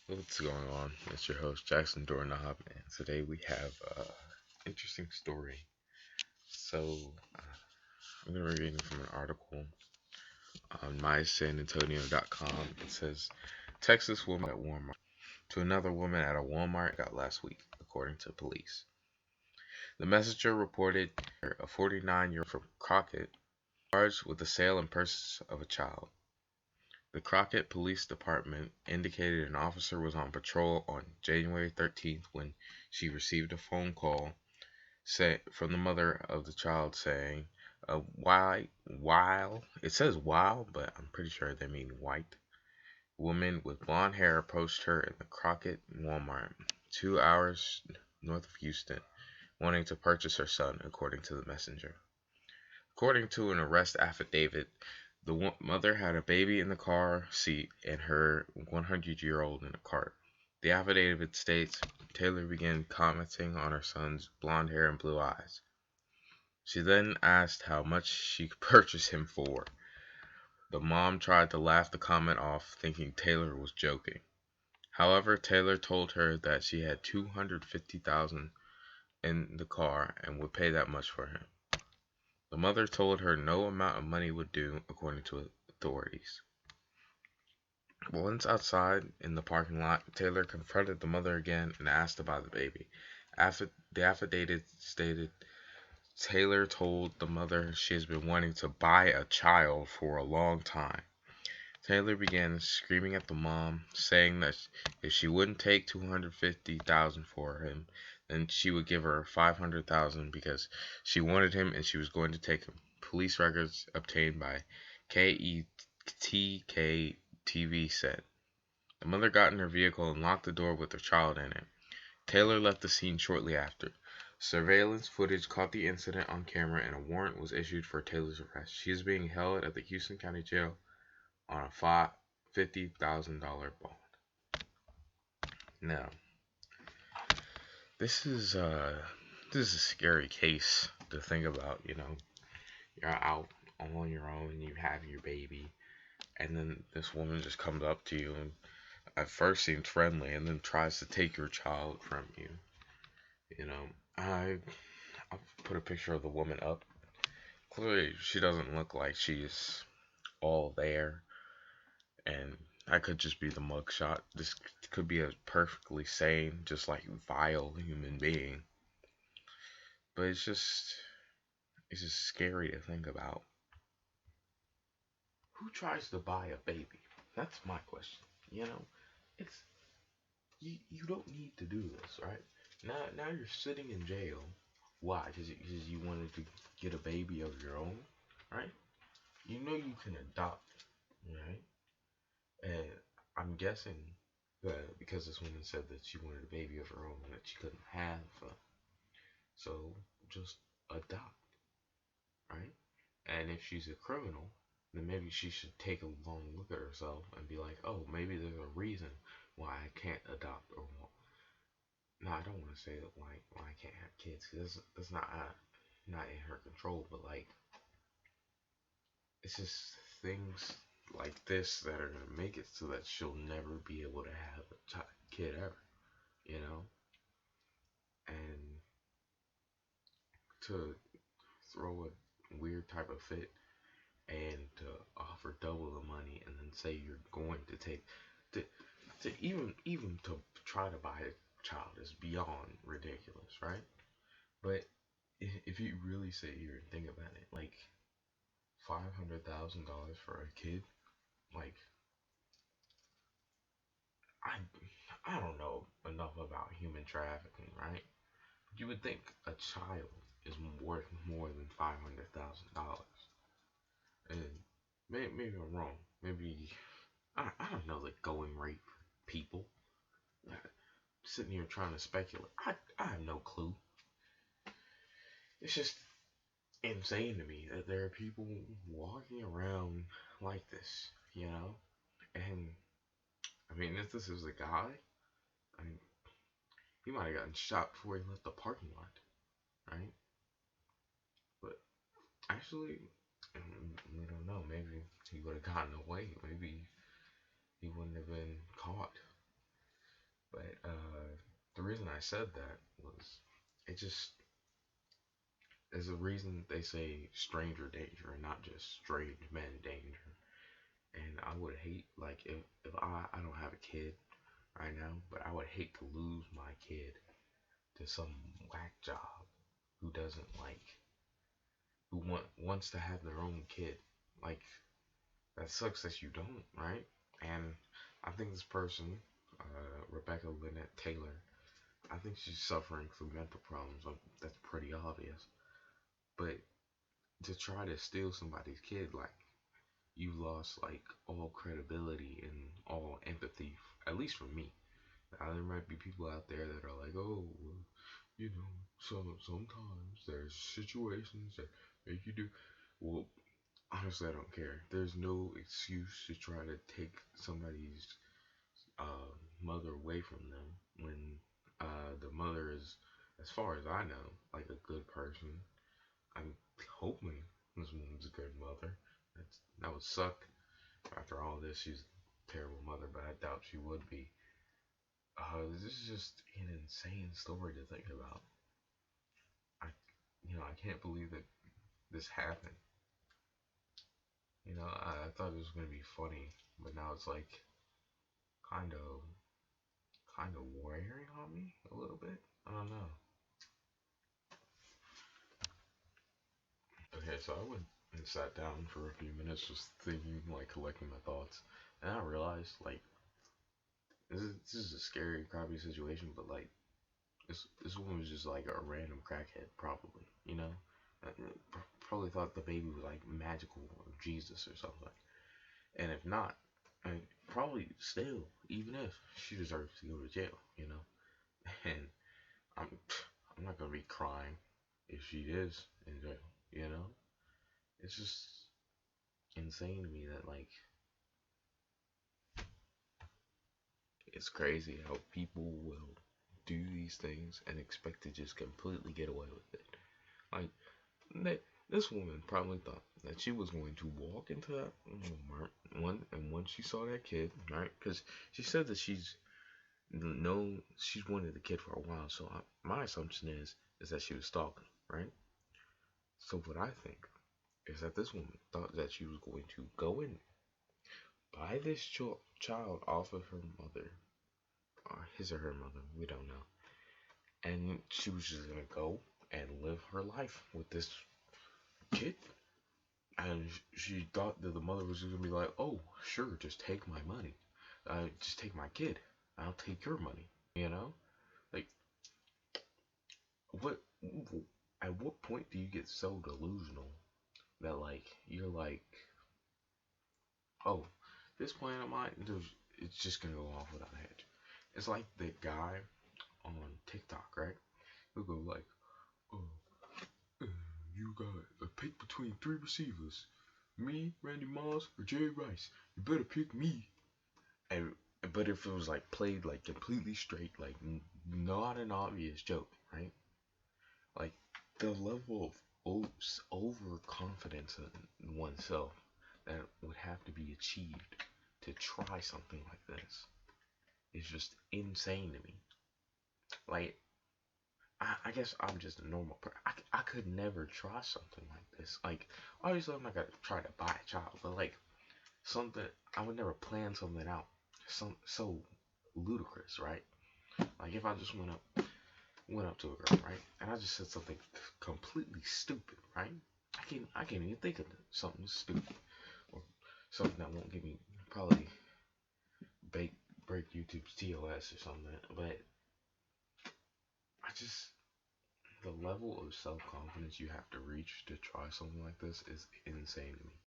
What's going on? It's your host Jackson Doorknob, and today we have an interesting story. So I'm going to be reading from an article on mysanantonio.com. It says Texas woman at Walmart to another woman at a Walmart got last week, according to police. The Messenger reported a 49-year-old from Crockett charged with the sale and purchase of a child. The Crockett Police Department indicated an officer was on patrol on January 13th when she received a phone call from the mother of the child saying, while it says while, but I'm pretty sure they mean white woman with blonde hair approached her in the Crockett Walmart, 2 hours north of Houston, wanting to purchase her son, according to the messenger. According to an arrest affidavit, the mother had a baby in the car seat and her 100-year-old in a cart. The affidavit states Taylor began commenting on her son's blonde hair and blue eyes. She then asked how much she could purchase him for. The mom tried to laugh the comment off, thinking Taylor was joking. However, Taylor told her that she had $250,000 in the car and would pay that much for him. The mother told her no amount of money would do, according to authorities. Once outside in the parking lot, Taylor confronted the mother again and asked about the baby. The affidavit stated Taylor told the mother she has been wanting to buy a child for a long time. Taylor began screaming at the mom, saying that if she wouldn't take $250,000 for him, then she would give her $500,000 because she wanted him and she was going to take him. Police records obtained by KETK TV said. The mother got in her vehicle and locked the door with her child in it. Taylor left the scene shortly after. Surveillance footage caught the incident on camera and a warrant was issued for Taylor's arrest. She is being held at the Houston County Jail on a $50,000 bond. Now, this is a scary case to think about. You're out on your own, you have your baby, and then this woman just comes up to you and at first seems friendly, and then tries to take your child from you. You know, I'll put a picture of the woman up. Clearly, she doesn't look like she's all there, and that could just be the mugshot. This could be a perfectly sane, just like vile human being. But it's just scary to think about. Who tries to buy a baby? That's my question. You know, it's you don't need to do this, right? Now you're sitting in jail. Why? Because you wanted to get a baby of your own, right? You know you can adopt, right? And I'm guessing that because this woman said that she wanted a baby of her own that she couldn't have, so just adopt, right? And if she's a criminal, then maybe she should take a long look at herself and be like, oh, maybe there's a reason why I can't adopt or want. No, I don't want to say that why I can't have kids. Cause that's not in her control. But like, it's just things like this that are gonna make it so that she'll never be able to have a kid ever. You know, and to throw a weird type of fit and to offer double the money and then say you're going to take to to even to try to buy a child is beyond ridiculous, right? But if you really sit here and think about it, like $500,000 for a kid, like I I don't know enough about human trafficking, right? But you would think a child is worth more than $500,000, and maybe I'm wrong. Maybe I don't know the going rate for people. Sitting here trying to speculate, I have no clue. It's just insane to me that there are people walking around like this, you know? And I mean, if this is a guy, I mean, he might have gotten shot before he left the parking lot, right? But actually, we don't know. Maybe he would have gotten away. Maybe he wouldn't have been caught. reason I said that was it just is the reason they say stranger danger and not just strange men danger. And I would hate like if I don't have a kid right now, but I would hate to lose my kid to some whack job who doesn't like wants to have their own kid. Like that sucks that you don't, right? And I think this person, Rebecca Lynette Taylor, I think she's suffering from mental problems. That's pretty obvious. But to try to steal somebody's kid, like you lost like all credibility and all empathy. At least for me. Now, there might be people out there that are like, oh, well, you know, sometimes there's situations that make you do. Well, honestly, I don't care. There's no excuse to try to take somebody's uh, mother away from them when the mother is, as far as I know, like a good person. I'm hoping this woman's a good mother. That would suck. After all this, she's a terrible mother, but I doubt she would be. This is just an insane story to think about. I, I can't believe that this happened. I thought it was gonna be funny, but now it's like kind of, kind of wearing on me a little bit. I don't know. Okay, so I went and sat down for a few minutes, just thinking, like collecting my thoughts, and I realized, like, this is a scary, crappy situation, but like, this woman was just like a random crackhead, probably. Probably thought the baby was like magical or Jesus or something. And if not, I probably still, even if she deserves to go to jail, And I'm I'm not gonna be crying if she is in jail, you know. It's just insane to me that like it's crazy how people will do these things and expect to just completely get away with it. Like this woman probably thought that she was going to walk into that Walmart and once she saw that kid, right? Because she said that she's wanted the kid for a while. So my assumption is that she was stalking, right? So what I think is that this woman thought that she was going to go and buy this child off of her mother, or his or her mother, we don't know, and she was just gonna go and live her life with this kid. And she thought that the mother was just gonna be like, "Oh, sure, just take my money, just take my kid. I'll take your money." You know, like what? At what point do you get so delusional that like you're like, "Oh, this plan of mine, it's just gonna go off without a hitch." It's like the guy on TikTok, right? He'll go like, "Oh, uh, you got a pick between three receivers, me, Randy Moss, or Jerry Rice. You better pick me." And but if it was like played like completely straight, like not an obvious joke, right? Like the level of overconfidence in oneself that would have to be achieved to try something like this is just insane to me. Like I guess I'm just a normal person. I could never try something like this. Like obviously I'm not gonna try to buy a child, but like something I would never plan something out. So ludicrous, right? Like if I just went up to a girl, right, and I just said something completely stupid, right? I can't even think of something stupid or something that won't give me probably break break YouTube's TOS or something. But I just the level of self confidence you have to reach to try something like this is insane to me.